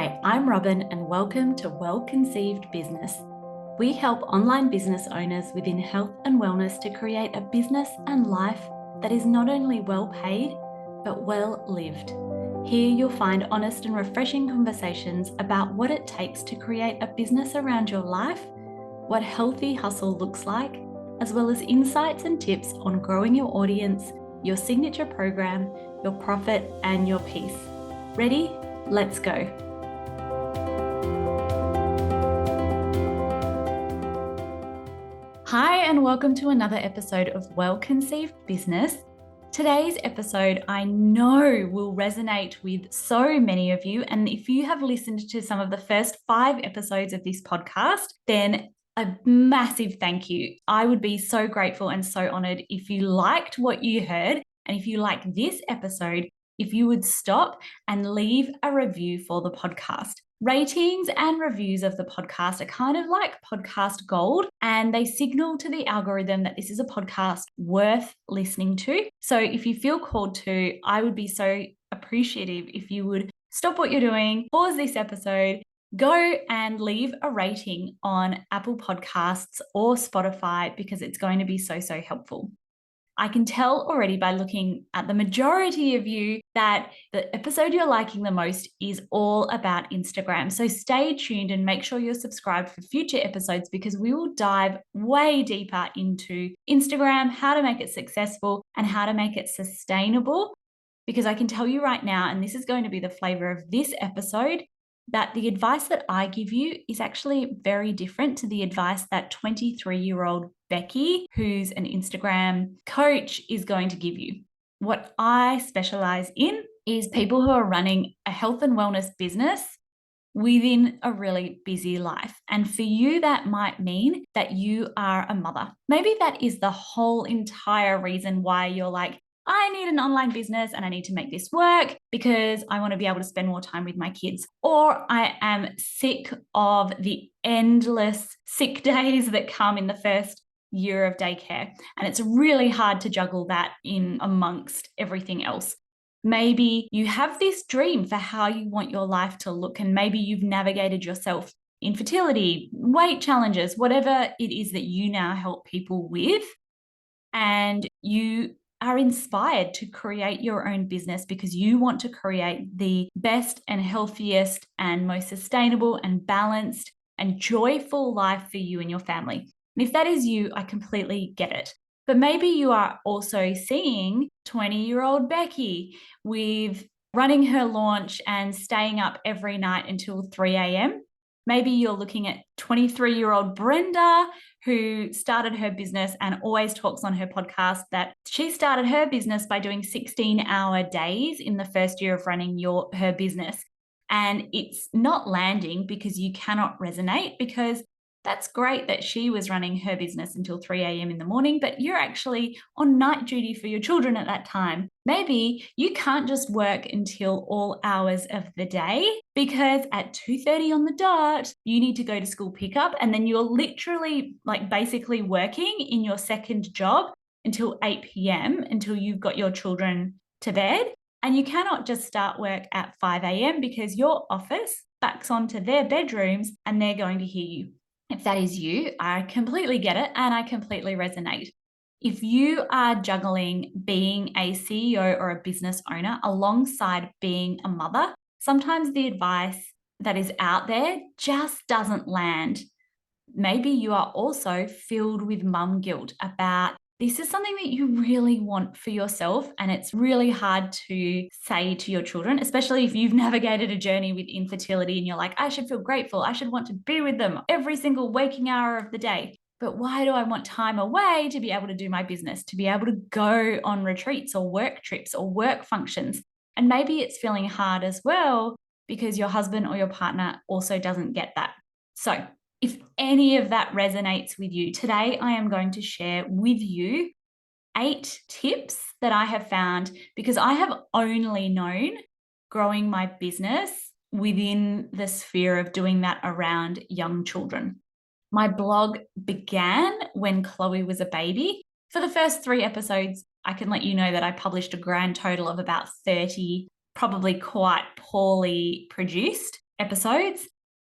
Hi, I'm Robyn and welcome to Well Conceived Business. We help online business owners within health and wellness to create a business and life that is not only well paid, but well lived. Here you'll find honest and refreshing conversations about what it takes to create a business around your life, what healthy hustle looks like, as well as insights and tips on growing your audience, your signature program, your profit, and your peace. Ready? Let's go. Hi, and welcome to another episode of Well Conceived Business. Today's episode, I know, will resonate with so many of you. And if you have listened to some of the first 5 episodes of this podcast, then a massive thank you. I would be so grateful and so honored if you liked what you heard. And if you like this episode, if you would stop and leave a review for the podcast. Ratings and reviews of the podcast are kind of like podcast gold, and they signal to the algorithm that this is a podcast worth listening to. So if you feel called to, I would be so appreciative if you would stop what you're doing, pause this episode, go and leave a rating on Apple Podcasts or Spotify, because it's going to be so helpful. I can tell already by looking at the majority of you that the episode you're liking the most is all about Instagram. So stay tuned and make sure you're subscribed for future episodes, because we will dive way deeper into Instagram, how to make it successful and how to make it sustainable. Because I can tell you right now, and this is going to be the flavor of this episode, that the advice that I give you is actually very different to the advice that 23-year-old Becky, who's an Instagram coach, is going to give you. What I specialize in is people who are running a health and wellness business within a really busy life. And for you, that might mean that you are a mother. Maybe that is the whole entire reason why you're like, I need an online business and I need to make this work because I want to be able to spend more time with my kids. Or I am sick of the endless sick days that come in the first year of daycare. And it's really hard to juggle that in amongst everything else. Maybe you have this dream for how you want your life to look, and maybe you've navigated yourself infertility, weight challenges, whatever it is that you now help people with, and you are inspired to create your own business because you want to create the best and healthiest and most sustainable and balanced and joyful life for you and your family. And if that is you, I completely get it. But maybe you are also seeing 20-year-old Becky with running her launch and staying up every night until 3 a.m. Maybe you're looking at 23-year-old Brenda, who started her business and always talks on her podcast that she started her business by doing 16-hour days in the first year of running her business. And it's not landing because you cannot resonate, because that's great that she was running her business until 3 a.m. in the morning, but you're actually on night duty for your children at that time. Maybe you can't just work until all hours of the day, because at 2:30 on the dot, you need to go to school pickup, and then you're literally basically working in your second job until 8 p.m. until you've got your children to bed. And you cannot just start work at 5 a.m. because your office backs onto their bedrooms and they're going to hear you. If that is you, I completely get it and I completely resonate. If you are juggling being a CEO or a business owner alongside being a mother, sometimes the advice that is out there just doesn't land. Maybe you are also filled with mum guilt about this is something that you really want for yourself, and it's really hard to say to your children, especially if you've navigated a journey with infertility and you're like, I should feel grateful, I should want to be with them every single waking hour of the day. But why do I want time away to be able to do my business, to be able to go on retreats or work trips or work functions? And maybe it's feeling hard as well because your husband or your partner also doesn't get that. So if any of that resonates with you, today I am going to share with you 8 tips that I have found, because I have only known growing my business within the sphere of doing that around young children. My blog began when Chloe was a baby. For the first 3 episodes, I can let you know that I published a grand total of about 30, probably quite poorly produced episodes.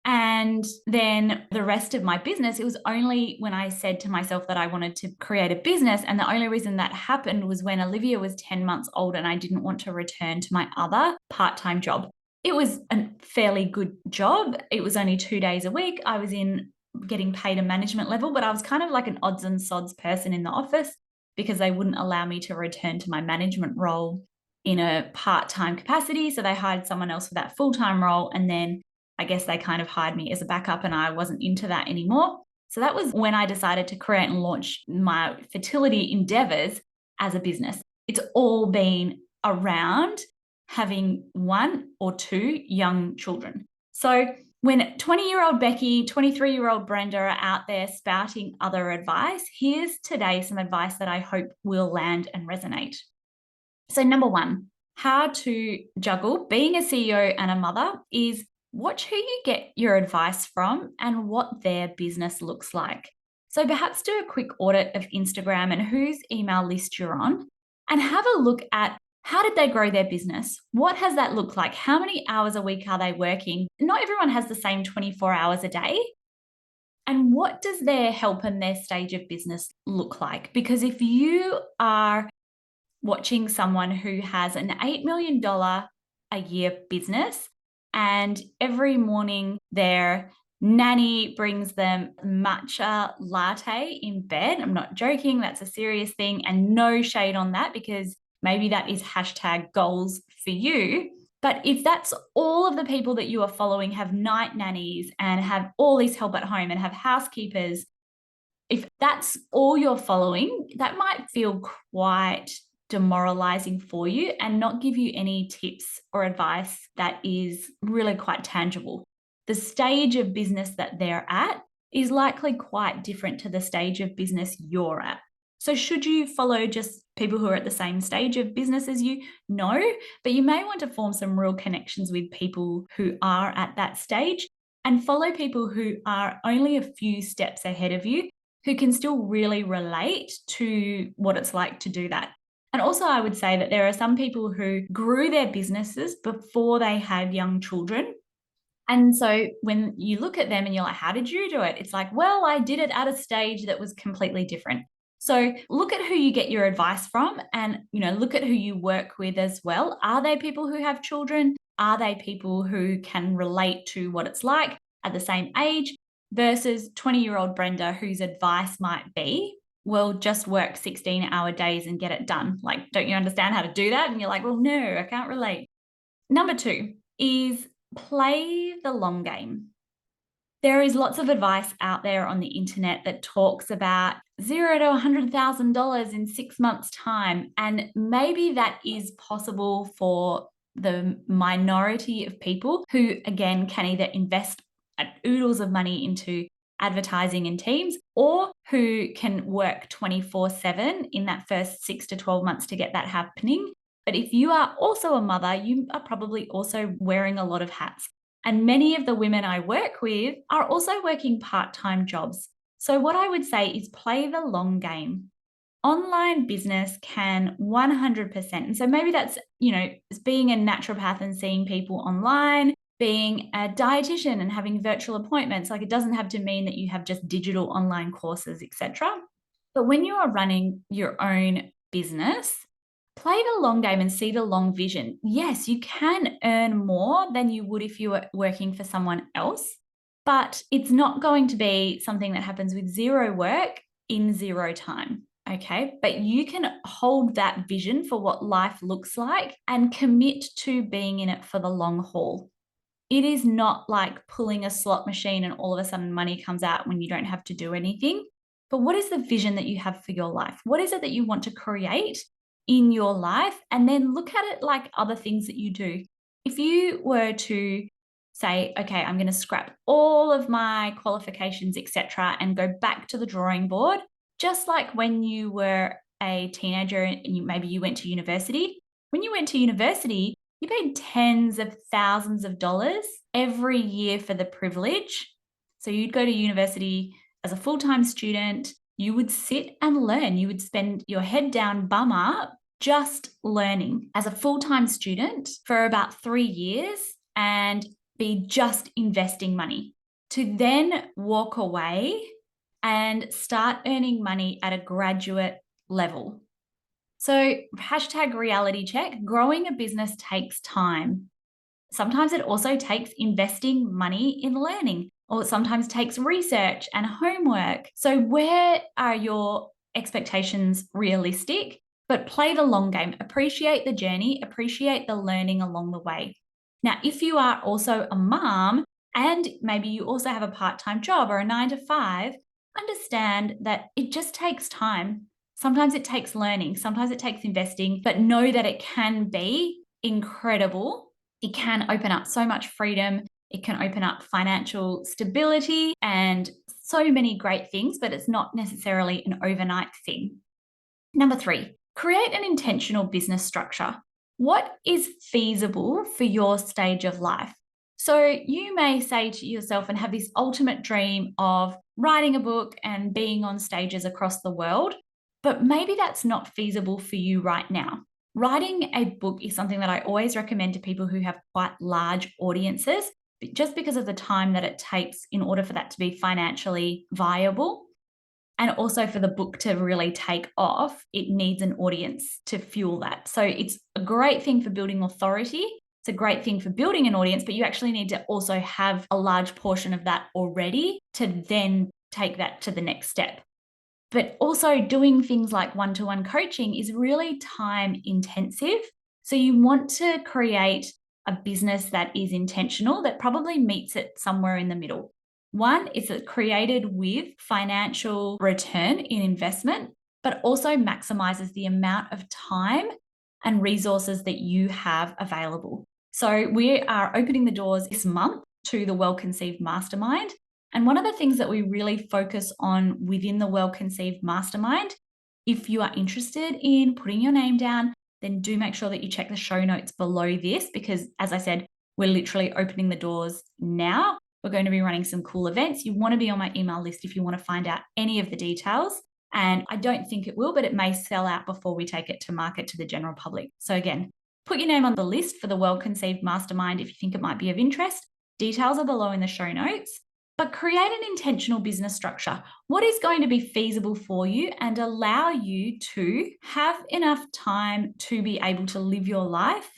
And then the rest of my business, it was only when I said to myself that I wanted to create a business. And the only reason that happened was when Olivia was 10 months old and I didn't want to return to my other part-time job. It was a fairly good job. It was only 2 days a week. I was in getting paid a management level, but I was kind of like an odds and sods person in the office because they wouldn't allow me to return to my management role in a part-time capacity. So they hired someone else for that full-time role. And then I guess they kind of hired me as a backup and I wasn't into that anymore. So that was when I decided to create and launch my fertility endeavors as a business. It's all been around having 1 or 2 young children. So when 20-year-old Becky, 23-year-old Brenda are out there spouting other advice, here's today some advice that I hope will land and resonate. So number 1, how to juggle being a CEO and a mother is watch who you get your advice from and what their business looks like. So perhaps do a quick audit of Instagram and whose email list you're on and have a look at how did they grow their business? What has that looked like? How many hours a week are they working? Not everyone has the same 24 hours a day. And what does their help and their stage of business look like? Because if you are watching someone who has an $8 million a year business and every morning their nanny brings them matcha latte in bed. I'm not joking, that's a serious thing, and no shade on that because maybe that is hashtag goals for you. But if that's all of the people that you are following have night nannies and have all this help at home and have housekeepers, if that's all you're following, that might feel quite demoralizing for you and not give you any tips or advice that is really quite tangible. The stage of business that they're at is likely quite different to the stage of business you're at. So should you follow just people who are at the same stage of business as you? No, but you may want to form some real connections with people who are at that stage and follow people who are only a few steps ahead of you, who can still really relate to what it's like to do that. And also, I would say that there are some people who grew their businesses before they had young children. And so when you look at them and you're like, how did you do it? It's like, well, I did it at a stage that was completely different. So look at who you get your advice from and, look at who you work with as well. Are they people who have children? Are they people who can relate to what it's like at the same age versus 20-year-old Brenda, whose advice might be, well, just work 16-hour days and get it done. Like, don't you understand how to do that? And you're like, well, no, I can't relate. Number 2 is play the long game. There is lots of advice out there on the internet that talks about $0 to $100,000 in 6 months' time. And maybe that is possible for the minority of people who, again, can either invest oodles of money into advertising and teams or who can work 24/7 in that first 6 to 12 months to get that happening. But if you are also a mother, you are probably also wearing a lot of hats. And many of the women I work with are also working part-time jobs. So what I would say is play the long game. Online business can 100%. And so maybe that's, being a naturopath and seeing people online, being a dietitian and having virtual appointments. Like, it doesn't have to mean that you have just digital online courses, etc. But when you are running your own business, play the long game and see the long vision. Yes, you can earn more than you would if you were working for someone else, but it's not going to be something that happens with zero work in zero time. Okay, but you can hold that vision for what life looks like and commit to being in it for the long haul. It is not like pulling a slot machine and all of a sudden money comes out when you don't have to do anything. But what is the vision that you have for your life? What is it that you want to create in your life? And then look at it like other things that you do. If you were to say, okay, I'm going to scrap all of my qualifications, etc., and go back to the drawing board, just like when you were a teenager and maybe you went to university. When you went to university, you paid tens of thousands of dollars every year for the privilege. So you'd go to university as a full-time student, you would sit and learn. You would spend your head down, bum up, just learning as a full-time student for about 3 years. And be just investing money, to then walk away and start earning money at a graduate level. So, #reality check, growing a business takes time. Sometimes it also takes investing money in learning, or it sometimes takes research and homework. So, where are your expectations realistic? But play the long game, appreciate the journey, appreciate the learning along the way. Now, if you are also a mom and maybe you also have a part-time job or a 9 to 5, understand that it just takes time. Sometimes it takes learning, sometimes it takes investing, but know that it can be incredible. It can open up so much freedom. It can open up financial stability and so many great things, but it's not necessarily an overnight thing. Number 3, create an intentional business structure. What is feasible for your stage of life? So you may say to yourself and have this ultimate dream of writing a book and being on stages across the world, but maybe that's not feasible for you right now. Writing a book is something that I always recommend to people who have quite large audiences, just because of the time that it takes in order for that to be financially viable. And also for the book to really take off, it needs an audience to fuel that. So it's a great thing for building authority. It's a great thing for building an audience, but you actually need to also have a large portion of that already to then take that to the next step. But also doing things like one-to-one coaching is really time intensive. So you want to create a business that is intentional, that probably meets it somewhere in the middle. One is it created with financial return in investment, but also maximizes the amount of time and resources that you have available. So we are opening the doors this month to the Well Conceived Mastermind. And one of the things that we really focus on within the Well Conceived Mastermind, if you are interested in putting your name down, then do make sure that you check the show notes below this, because as I said, we're literally opening the doors now. We're going to be running some cool events. You want to be on my email list if you want to find out any of the details. And I don't think it will, but it may sell out before we take it to market to the general public. So again, put your name on the list for the Well Conceived Mastermind if you think it might be of interest. Details are below in the show notes. But create an intentional business structure. What is going to be feasible for you and allow you to have enough time to be able to live your life,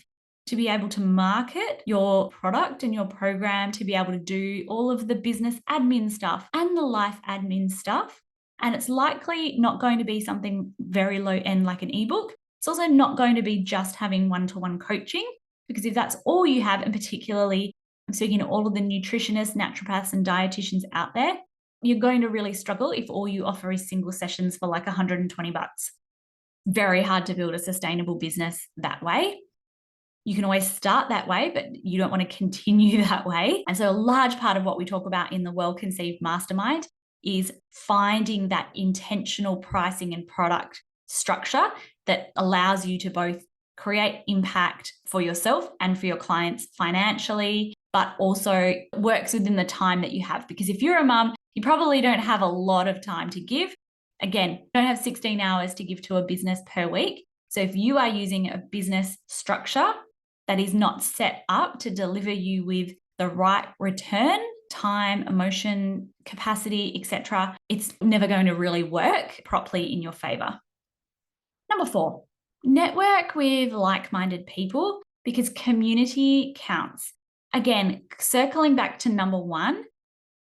to be able to market your product and your program, to be able to do all of the business admin stuff and the life admin stuff. And it's likely not going to be something very low end like an ebook. It's also not going to be just having one-to-one coaching, because if that's all you have, and particularly I'm speaking to all of the nutritionists, naturopaths, and dietitians out there, you're going to really struggle if all you offer is single sessions for like $120. Very hard to build a sustainable business that way. You can always start that way, but you don't want to continue that way. And so a large part of what we talk about in the Well Conceived Mastermind is finding that intentional pricing and product structure that allows you to both create impact for yourself and for your clients financially, but also works within the time that you have. Because if you're a mum, you probably don't have a lot of time to give. Again, you don't have 16 hours to give to a business per week. So if you are using a business structure that is not set up to deliver you with the right return, time, emotion, capacity, etc., it's never going to really work properly in your favor. Number 4, network with like-minded people, because community counts. Again, circling back to number 1,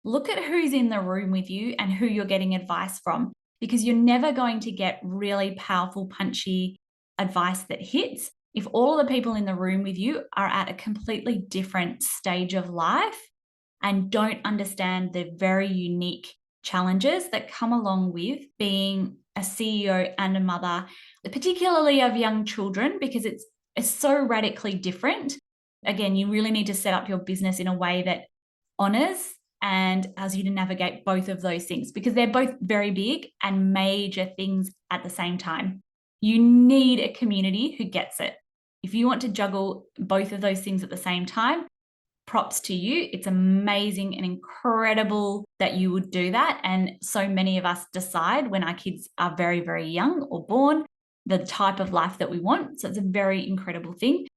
look at who's in the room with you and who you're getting advice from, because you're never going to get really powerful, punchy advice that hits if all of the people in the room with you are at a completely different stage of life and don't understand the very unique challenges that come along with being a CEO and a mother, particularly of young children, because it's so radically different. Again, you really need to set up your business in a way that honors and allows you to navigate both of those things, because they're both very big and major things at the same time. You need a community who gets it. If you want to juggle both of those things at the same time, props to you. It's amazing and incredible that you would do that. And so many of us decide when our kids are very, very young or born, the type of life that we want. So it's a very incredible thing.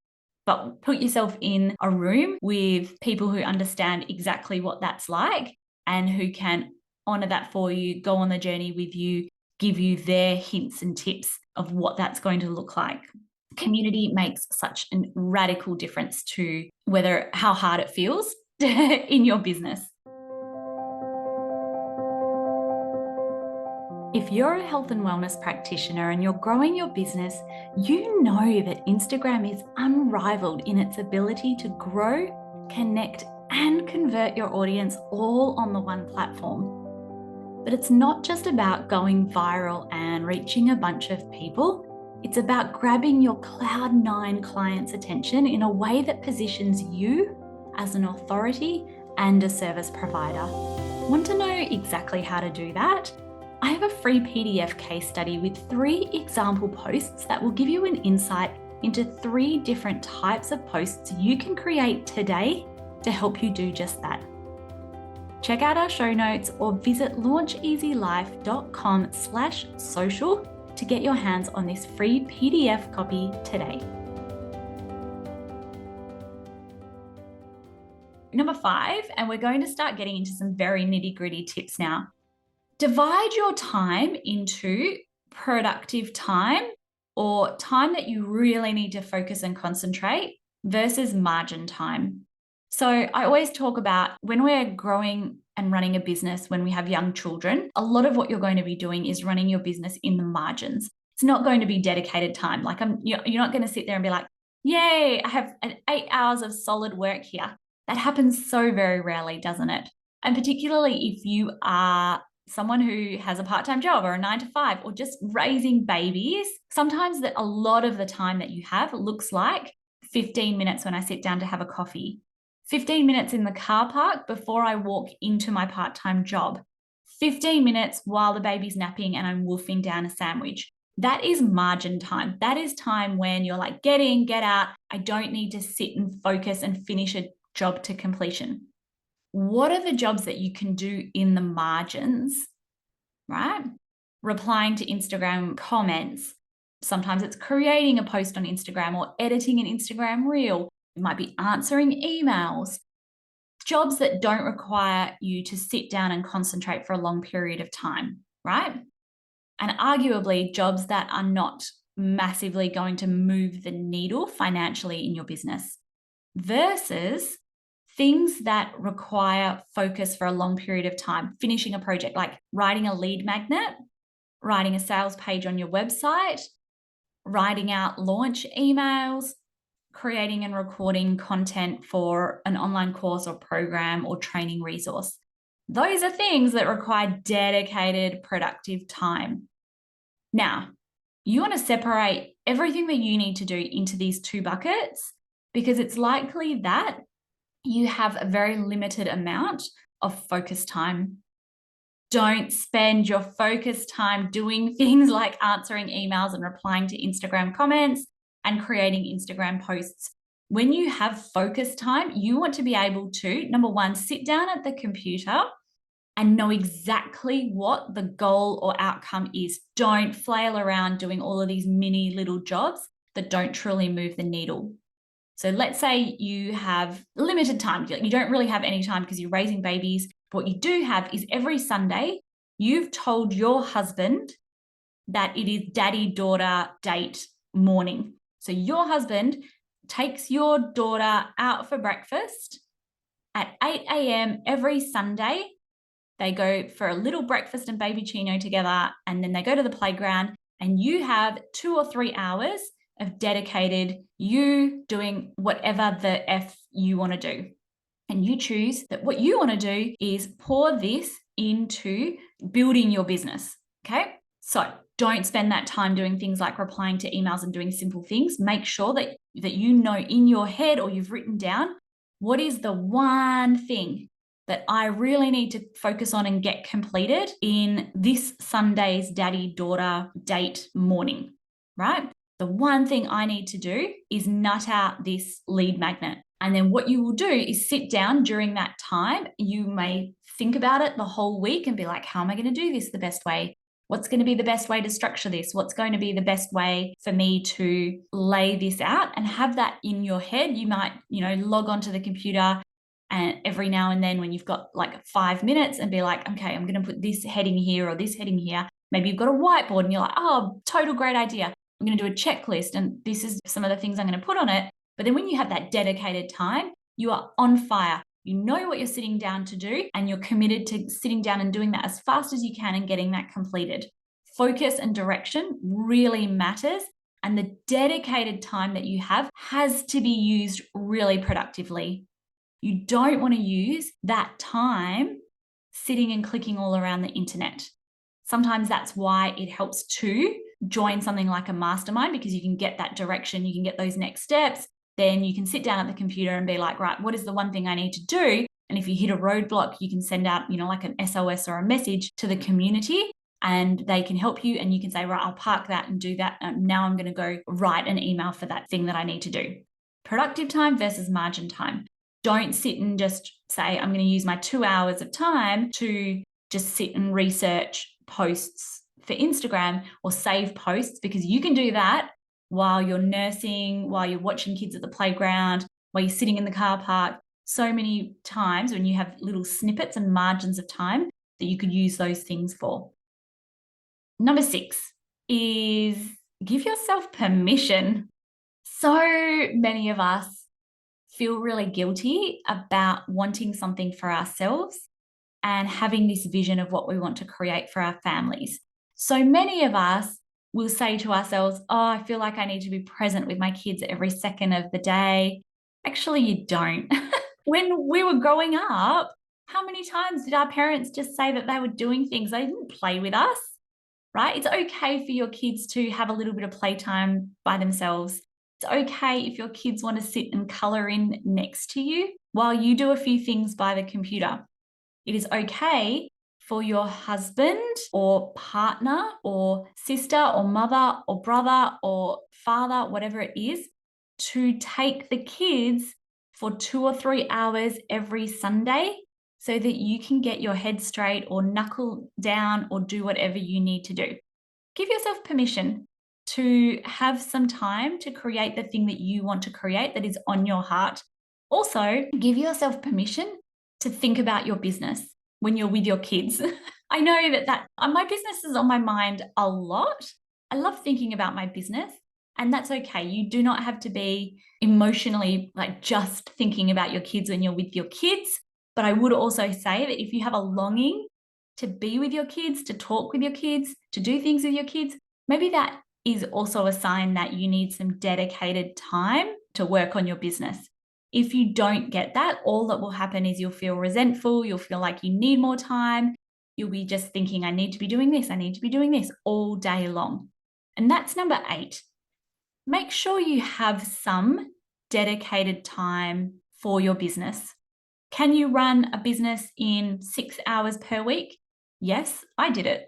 But put yourself in a room with people who understand exactly what that's like and who can honor that for you, go on the journey with you, give you their hints and tips of what that's going to look like. Community makes such a radical difference to how hard it feels in your business. If you're a health and wellness practitioner and you're growing your business, you know that Instagram is unrivaled in its ability to grow, connect, and convert your audience all on the one platform. But it's not just about going viral and reaching a bunch of people. It's about grabbing your Cloud9 clients' attention in a way that positions you as an authority and a service provider. Want to know exactly how to do that? I have a free PDF case study with 3 example posts that will give you an insight into 3 different types of posts you can create today to help you do just that. Check out our show notes or visit launcheasylife.com/social to get your hands on this free PDF copy today. Number 5, and we're going to start getting into some very nitty-gritty tips now. Divide your time into productive time or time that you really need to focus and concentrate versus margin time. So I always talk about when we're growing and running a business, when we have young children, a lot of what you're going to be doing is running your business in the margins. It's not going to be dedicated time. Like you're not going to sit there and be like, yay, I have 8 hours of solid work here. That happens so very rarely, doesn't it? And particularly if you are someone who has a part-time job or a 9-to-5 or just raising babies, sometimes that a lot of the time that you have looks like 15 minutes when I sit down to have a coffee, 15 minutes in the car park before I walk into my part-time job, 15 minutes while the baby's napping and I'm wolfing down a sandwich. That is margin time. That is time when you're like, get in, get out. I don't need to sit and focus and finish a job to completion. What are the jobs that you can do in the margins, right? Replying to Instagram comments. Sometimes it's creating a post on Instagram or editing an Instagram reel. It might be answering emails. Jobs that don't require you to sit down and concentrate for a long period of time, right? And arguably jobs that are not massively going to move the needle financially in your business versus things that require focus for a long period of time, finishing a project like writing a lead magnet, writing a sales page on your website, writing out launch emails, creating and recording content for an online course or program or training resource. Those are things that require dedicated, productive time. Now, you want to separate everything that you need to do into these 2 buckets because it's likely that you have a very limited amount of focus time. Don't spend your focus time doing things like answering emails and replying to Instagram comments and creating Instagram posts. When you have focus time, you want to be able to, number 1, sit down at the computer and know exactly what the goal or outcome is. Don't flail around doing all of these mini little jobs that don't truly move the needle. So let's say you have limited time. You don't really have any time because you're raising babies. But what you do have is every Sunday, you've told your husband that it is daddy-daughter date morning. So your husband takes your daughter out for breakfast at 8 a.m. every Sunday. They go for a little breakfast and baby chino together, and then they go to the playground, and you have 2 or 3 hours of dedicated you doing whatever the F you want to do. And you choose that what you want to do is pour this into building your business. Okay. So don't spend that time doing things like replying to emails and doing simple things. Make sure that you know in your head or you've written down what is the one thing that I really need to focus on and get completed in this Sunday's daddy-daughter date morning, right? The one thing I need to do is nut out this lead magnet. And then what you will do is sit down during that time. You may think about it the whole week and be like, how am I going to do this the best way? What's going to be the best way to structure this? What's going to be the best way for me to lay this out, and have that in your head? You might, log onto the computer and every now and then when you've got like 5 minutes and be like, okay, I'm going to put this heading here or this heading here. Maybe you've got a whiteboard and you're like, oh, total great idea. I'm going to do a checklist and this is some of the things I'm going to put on it. But then when you have that dedicated time, you are on fire. You know what you're sitting down to do, and you're committed to sitting down and doing that as fast as you can and getting that completed. Focus and direction really matters. And the dedicated time that you have has to be used really productively. You don't want to use that time sitting and clicking all around the internet. Sometimes that's why it helps to join something like a mastermind, because you can get that direction, you can get those next steps. Then you can sit down at the computer and be like, right, what is the one thing I need to do? And if you hit a roadblock, you can send out, like an SOS or a message to the community, and they can help you. And you can say, right, I'll park that and do that. And now I'm going to go write an email for that thing that I need to do. Productive time versus margin time. Don't sit and just say, I'm going to use my 2 hours of time to just sit and research posts for Instagram or save posts, because you can do that while you're nursing, while you're watching kids at the playground, while you're sitting in the car park. So many times when you have little snippets and margins of time that you could use those things for. Number 6 is give yourself permission. So many of us feel really guilty about wanting something for ourselves and having this vision of what we want to create for our families. So many of us will say to ourselves, oh, I feel like I need to be present with my kids every second of the day. Actually, you don't. When we were growing up, how many times did our parents just say that they were doing things? They didn't play with us, right? It's okay for your kids to have a little bit of playtime by themselves. It's okay if your kids want to sit and color in next to you while you do a few things by the computer. It is okay for your husband or partner or sister or mother or brother or father, whatever it is, to take the kids for 2 or 3 hours every Sunday so that you can get your head straight or knuckle down or do whatever you need to do. Give yourself permission to have some time to create the thing that you want to create that is on your heart. Also, give yourself permission to think about your business when you're with your kids. I know that my business is on my mind a lot. I love thinking about my business, and that's okay. You do not have to be emotionally like just thinking about your kids when you're with your kids. But I would also say that if you have a longing to be with your kids, to talk with your kids, to do things with your kids, maybe that is also a sign that you need some dedicated time to work on your business. If you don't get that, all that will happen is you'll feel resentful, you'll feel like you need more time, you'll be just thinking, I need to be doing this, I need to be doing this all day long. And that's number 8. Make sure you have some dedicated time for your business. Can you run a business in 6 hours per week? Yes, I did it,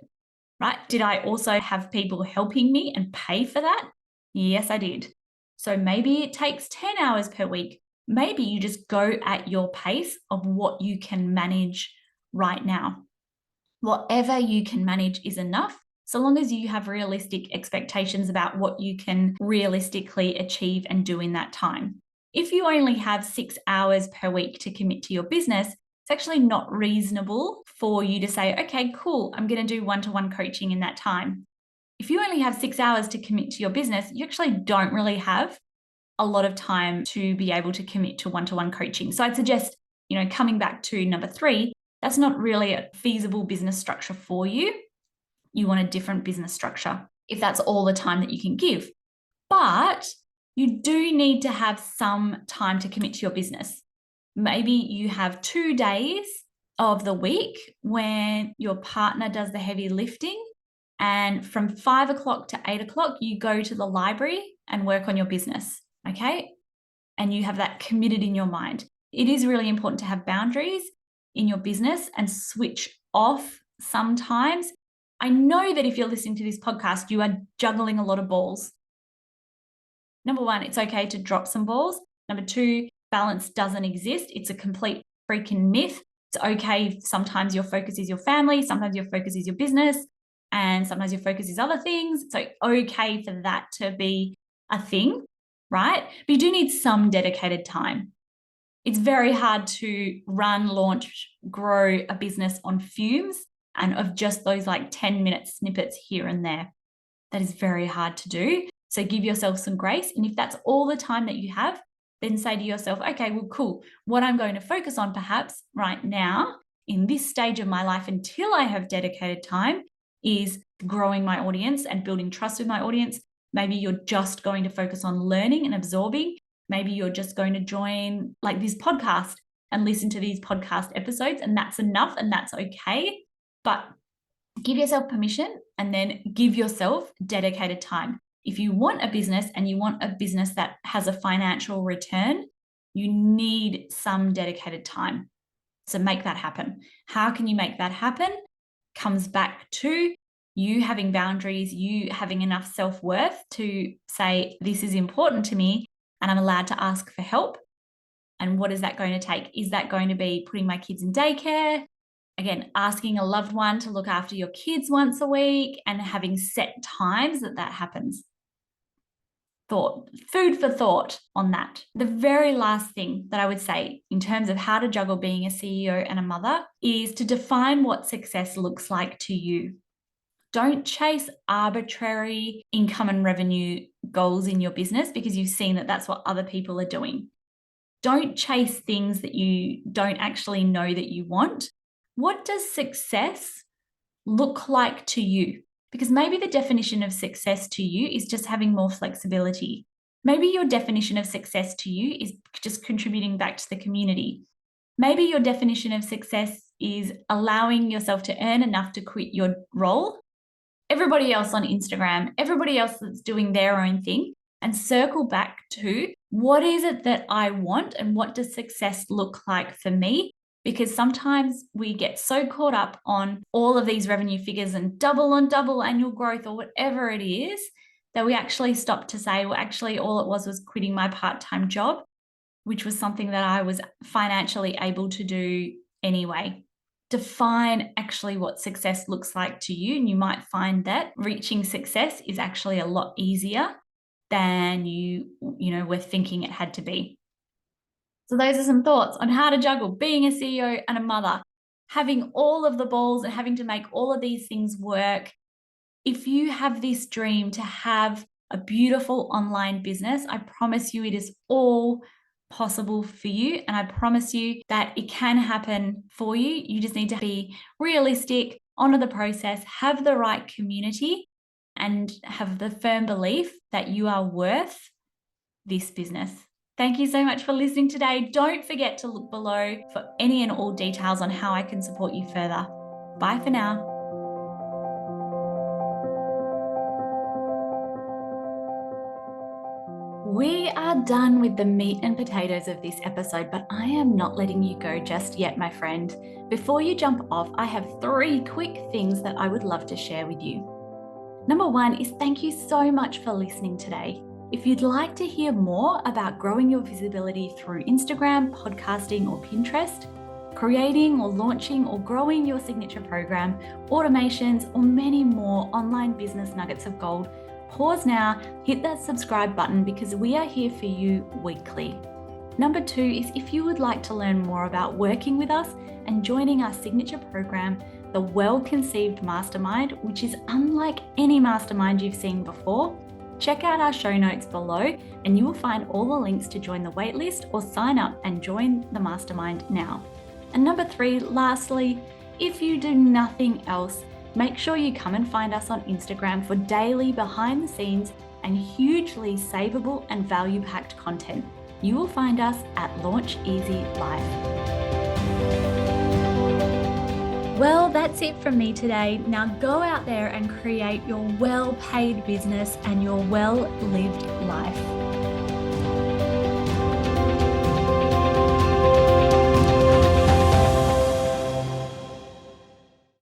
right? Did I also have people helping me and pay for that? Yes, I did. So maybe it takes 10 hours per week. Maybe you just go at your pace of what you can manage right now. Whatever you can manage is enough, so long as you have realistic expectations about what you can realistically achieve and do in that time. If you only have 6 hours per week to commit to your business, it's actually not reasonable for you to say, okay, cool, I'm going to do one-to-one coaching in that time. If you only have 6 hours to commit to your business, you actually don't really have a lot of time to be able to commit to one-to-one coaching. So I'd suggest, coming back to number 3, that's not really a feasible business structure for you. You want a different business structure if that's all the time that you can give. But you do need to have some time to commit to your business. Maybe you have 2 days of the week when your partner does the heavy lifting, and from 5 o'clock to 8 o'clock, you go to the library and work on your business, okay? And you have that committed in your mind. It is really important to have boundaries in your business and switch off sometimes. I know that if you're listening to this podcast, you are juggling a lot of balls. Number 1, it's okay to drop some balls. Number 2, balance doesn't exist. It's a complete freaking myth. It's okay if sometimes your focus is your family, sometimes your focus is your business. and sometimes your focus is other things. So okay for that to be a thing, right? But you do need some dedicated time. It's very hard to run, launch, grow a business on fumes and of just those like 10-minute snippets here and there. That is very hard to do. So give yourself some grace. And if that's all the time that you have, then say to yourself, okay, well, cool. What I'm going to focus on perhaps right now in this stage of my life until I have dedicated time is growing my audience and building trust with my audience. Maybe you're just going to focus on learning and absorbing. Maybe you're just going to join like this podcast and listen to these podcast episodes, and that's enough and that's okay. But give yourself permission and then give yourself dedicated time. If you want a business and you want a business that has a financial return, you need some dedicated time. So make that happen. How can you make that happen? Comes back to you having boundaries, you having enough self-worth to say, this is important to me and I'm allowed to ask for help. And what is that going to take? Is that going to be putting my kids in daycare? Again, asking a loved one to look after your kids once a week and having set times that happens. Food for thought on that. The very last thing that I would say in terms of how to juggle being a CEO and a mother is to define what success looks like to you. Don't chase arbitrary income and revenue goals in your business because you've seen that that's what other people are doing. Don't chase things that you don't actually know that you want. What does success look like to you? Because maybe the definition of success to you is just having more flexibility. Maybe your definition of success to you is just contributing back to the community. Maybe your definition of success is allowing yourself to earn enough to quit your role. Everybody else on Instagram, everybody else that's doing their own thing, and circle back to what is it that I want and what does success look like for me? Because sometimes we get so caught up on all of these revenue figures and double on double annual growth or whatever it is that we actually stop to say, well, actually all it was quitting my part-time job, which was something that I was financially able to do anyway. Define actually what success looks like to you. And you might find that reaching success is actually a lot easier than you were thinking it had to be. So those are some thoughts on how to juggle being a CEO and a mother, having all of the balls and having to make all of these things work. If you have this dream to have a beautiful online business, I promise you it is all possible for you. And I promise you that it can happen for you. You just need to be realistic, honor the process, have the right community, and have the firm belief that you are worth this business. Thank you so much for listening today. Don't forget to look below for any and all details on how I can support you further. Bye for now. We are done with the meat and potatoes of this episode, but I am not letting you go just yet, my friend. Before you jump off, I have 3 quick things that I would love to share with you. Number 1 is thank you so much for listening today. If you'd like to hear more about growing your visibility through Instagram, podcasting, or Pinterest, creating or launching or growing your signature program, automations, or many more online business nuggets of gold, pause now, hit that subscribe button because we are here for you weekly. Number 2 is if you would like to learn more about working with us and joining our signature program, the Well-Conceived Mastermind, which is unlike any mastermind you've seen before, check out our show notes below and you will find all the links to join the waitlist or sign up and join the mastermind now. And number 3, lastly, if you do nothing else, make sure you come and find us on Instagram for daily behind the scenes and hugely savable and value-packed content. You will find us at Launch Easy Life. Well, that's it from me today. Now go out there and create your well-paid business and your well-lived life.